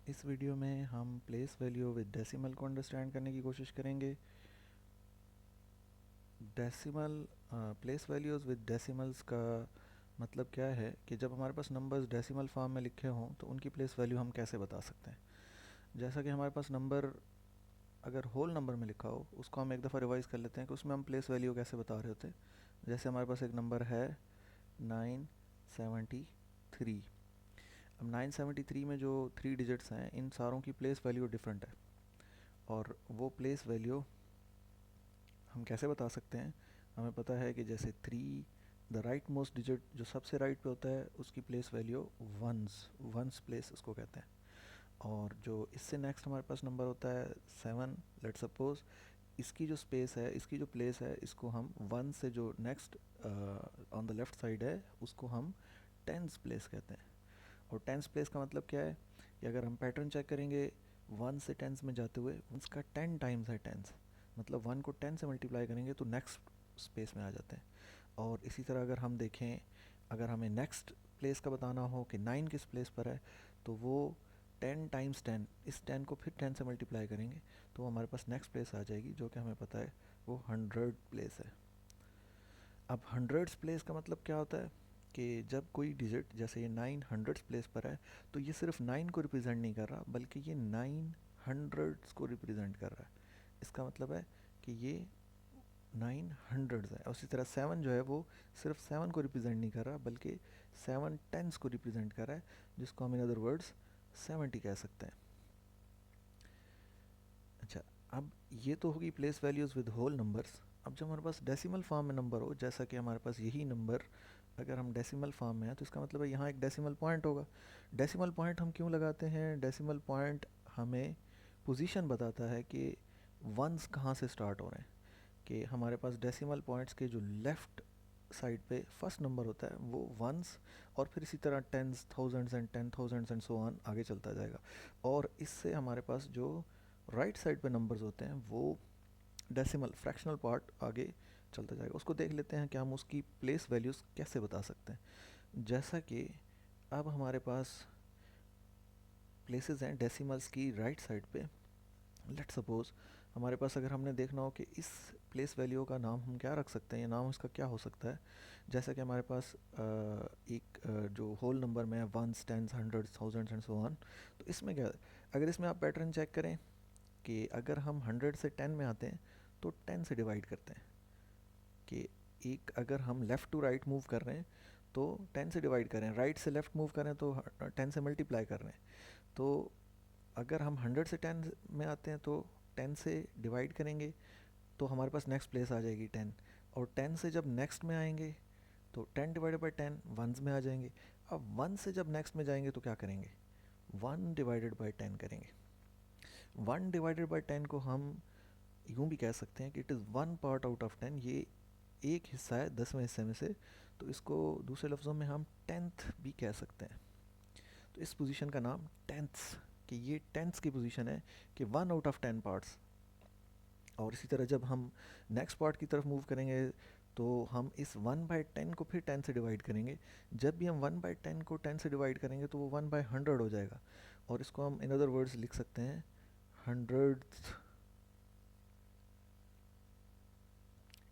इस वीडियो में हम प्लेस वैल्यू विद डेसिमल को अंडरस्टैंड करने की कोशिश करेंगे। Decimal place values with decimals का मतलब क्या है कि जब हमारे पास नंबर्स डेसिमल फॉर्म में लिखे हों तो उनकी प्लेस वैल्यू हम कैसे बता सकते हैं। जैसा कि हमारे पास नंबर अगर होल नंबर में लिखा हो उसको हम एक दफ़ा रिवाइज कर लेते हैं कि उसमें हम प्लेस वैल्यू कैसे बता रहे होते हैं। जैसे हमारे पास एक नंबर है 973। अब 973 में जो 3 डिजिट्स हैं इन सारों की प्लेस वैल्यू डिफरेंट है और वो प्लेस वैल्यू हम कैसे बता सकते हैं। हमें पता है कि जैसे 3 द राइट मोस्ट डिजिट जो सबसे राइट पे होता है उसकी प्लेस वैल्यू वंस प्लेस उसको कहते हैं। और जो इससे नेक्स्ट हमारे पास नंबर होता है 7, लेट सपोज इसकी जो स्पेस है इसकी जो प्लेस है इसको हम वन से जो next on the left side है उसको हम टेंस प्लेस कहते हैं। और टेंस प्लेस का मतलब क्या है कि अगर हम पैटर्न चेक करेंगे वन से टेंस में जाते हुए वंस का 10 टाइम्स है टेंस, मतलब वन को 10 से मल्टीप्लाई करेंगे तो नेक्स्ट स्पेस में आ जाते हैं। और इसी तरह अगर हम देखें, अगर हमें नेक्स्ट प्लेस का बताना हो कि 9 किस प्लेस पर है तो वो 10 टाइम्स 10, इस 10 को फिर 10 से मल्टीप्लाई करेंगे तो हमारे पास नेक्स्ट प्लेस आ जाएगी जो कि हमें पता है वो 100 प्लेस है। अब हंड्रेड्स प्लेस का मतलब क्या होता है कि जब कोई डिजिट जैसे ये 900 प्लेस पर है तो ये सिर्फ 9 को रिप्रेजेंट नहीं कर रहा बल्कि ये 900 को रिप्रेजेंट कर रहा है। इसका मतलब है कि ये 900 है। और उसी तरह 7 जो है वो सिर्फ 7 को रिप्रेजेंट नहीं कर रहा बल्कि 7 टेंस को रिप्रेजेंट कर रहा है, जिसको हम इन अदर वर्ड्स 70 कह सकते हैं। अच्छा, अब ये तो होगी place values with whole numbers. अब जब हमारे पास डेसिमल फॉर्म में नंबर हो, जैसा कि हमारे पास यही नंबर अगर हम डेसिमल फॉर्म में है तो इसका मतलब है यहाँ एक डेसिमल पॉइंट होगा। डेसिमल पॉइंट हम क्यों लगाते हैं? डेसिमल पॉइंट हमें पोजीशन बताता है कि वंस कहाँ से स्टार्ट हो रहे हैं। कि हमारे पास डेसिमल पॉइंट्स के जो लेफ़्ट साइड पे फर्स्ट नंबर होता है वो वंस, और फिर इसी तरह tens, thousands and 10,000s and so on आगे चलता जाएगा। और इससे हमारे पास जो राइट साइड पे नंबर्स होते हैं वो डेसिमल फ्रैक्शनल पार्ट आगे चलता जाएगा। उसको देख लेते हैं कि हम उसकी प्लेस वैल्यूज़ कैसे बता सकते हैं। जैसा कि अब हमारे पास प्लेसेस हैं डेसिमल्स की राइट साइड पे। लेट सपोज हमारे पास अगर हमने देखना हो कि इस प्लेस वैल्यू का नाम हम क्या रख सकते हैं, या नाम इसका क्या हो सकता है। जैसा कि हमारे पास जो होल नंबर में है ones, tens, hundreds, thousands and so on, तो इसमें क्या, अगर इसमें आप पैटर्न चेक करें कि अगर हम 100 से 10 में आते हैं तो 10 से डिवाइड करते हैं। कि एक अगर हम लेफ़्ट टू राइट मूव कर रहे हैं तो 10 से डिवाइड कर रहे हैं, राइट से लेफ़्ट मूव कर रहे हैं तो 10 से मल्टीप्लाई कर रहे हैं। तो अगर हम 100 से 10 में आते हैं तो 10 से डिवाइड करेंगे तो हमारे पास नेक्स्ट प्लेस आ जाएगी 10। और 10 से जब नेक्स्ट में आएंगे तो 10 डिवाइडेड बाई 10 वंस में आ जाएंगे। अब 1 से जब नेक्स्ट में जाएंगे तो क्या करेंगे? 1 डिवाइडेड बाई 10 करेंगे। 1 डिवाइडेड बाई 10 को हम यूँ भी कह सकते हैं कि it is one part out of 10, ये एक हिस्सा है 10वें हिस्से में से। तो इसको दूसरे लफ्ज़ों में हम टेंथ भी कह सकते हैं। तो इस पोजीशन का नाम टेंथ्स, कि ये टेंथ्स की पोजीशन है कि 1 आउट ऑफ 10 पार्ट्स। और इसी तरह जब हम नेक्स्ट पार्ट की तरफ मूव करेंगे तो हम इस 1/10 को फिर 10 से डिवाइड करेंगे। जब भी हम 1/10 को 10 से डिवाइड करेंगे तो वो 1/100 हो जाएगा। और इसको हम इन अदर वर्ड्स लिख सकते हैं हंड्रेड्स,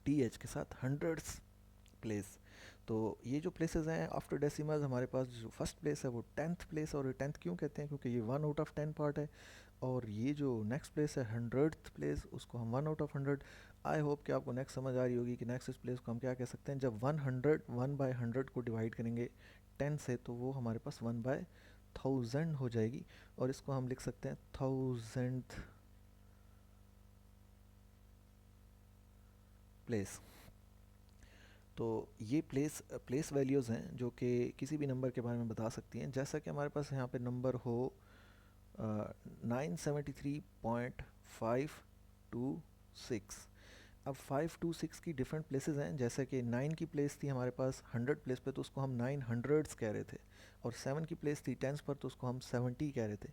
टी एच के साथ, हंड्रेड्स प्लेस। तो ये जो प्लेसेस हैं आफ्टर डेसिमल्स, हमारे पास जो फर्स्ट प्लेस है वो 10th प्लेस। और 10th क्यों कहते हैं? क्योंकि ये 1 आउट ऑफ 10 पार्ट है। और ये जो नेक्स्ट प्लेस है 100th प्लेस, उसको हम 1 आउट ऑफ 100। आई होप कि आपको नेक्स्ट समझ आ रही होगी कि नेक्स्ट इस प्लेस को हम क्या कह सकते हैं। जब 1 100 को डिवाइड करेंगे 10 से तो वो हमारे पास 1/1000 हो जाएगी। और इसको हम लिख सकते हैं 1000th प्लेस। तो ये प्लेस वैल्यूज़ हैं जो कि किसी भी नंबर के बारे में बता सकती हैं। जैसा कि हमारे पास यहाँ पे नंबर हो 973.526। अब 526 की डिफरेंट प्लेसेस हैं। जैसे कि 9 की प्लेस थी हमारे पास 100 प्लेस पे तो उसको हम 900s कह रहे थे। और 7 की प्लेस थी 10th पर तो उसको हम 70 कह रहे थे।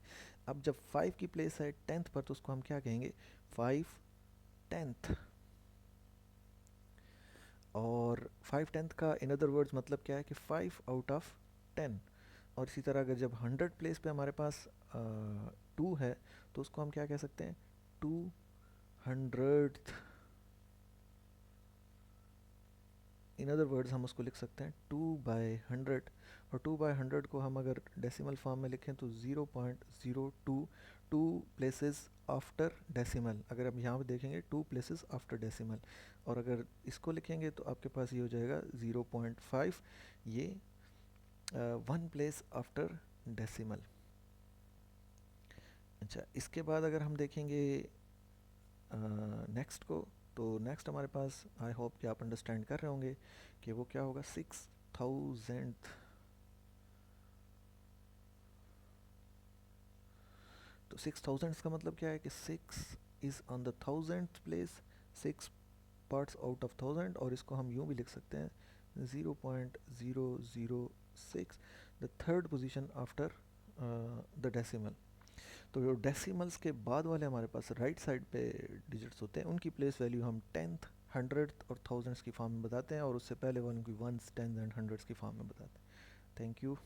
अब जब 5 की प्लेस है 10th पर तो उसको हम क्या कहेंगे? 5/10। और 5/10 का इन अदर वर्ड्स मतलब क्या है कि 5 आउट ऑफ 10। और इसी तरह अगर जब 100 प्लेस पे हमारे पास 2 है तो उसको हम क्या कह सकते हैं, 200th। इन अदर वर्ड्स हम उसको लिख सकते हैं 2/100। और 2/100 को हम अगर डेसिमल फॉर्म में लिखें तो 0.022 प्लेसेस आफ्टर डेसिमल। अगर आप यहाँ पे देखेंगे 2 प्लेसेस आफ्टर डेसिमल, और अगर इसको लिखेंगे तो आपके पास ये हो जाएगा 0.5, ये 1 प्लेस आफ्टर डेसिमल। अच्छा, इसके बाद अगर हम देखेंगे नेक्स्ट को, तो नेक्स्ट हमारे पास, आई होप कि आप अंडरस्टैंड कर रहे होंगे कि वो क्या होगा, 6000। तो 6000 का मतलब क्या है कि 6 is on the 1000th place, 6 parts out of 1000, और इसको हम यूँ भी लिख सकते हैं 0.006, the third position after the decimal. तो जो डेसिमल्स के बाद वाले हमारे पास राइट साइड पे डिजिट्स होते हैं, उनकी प्लेस वैल्यू हम 10th, 100th और 1000s की फॉर्म में बताते हैं, और उससे पहले वालों की 1s, 10s एंड 100s की फॉर्म में बताते हैं। Thank you.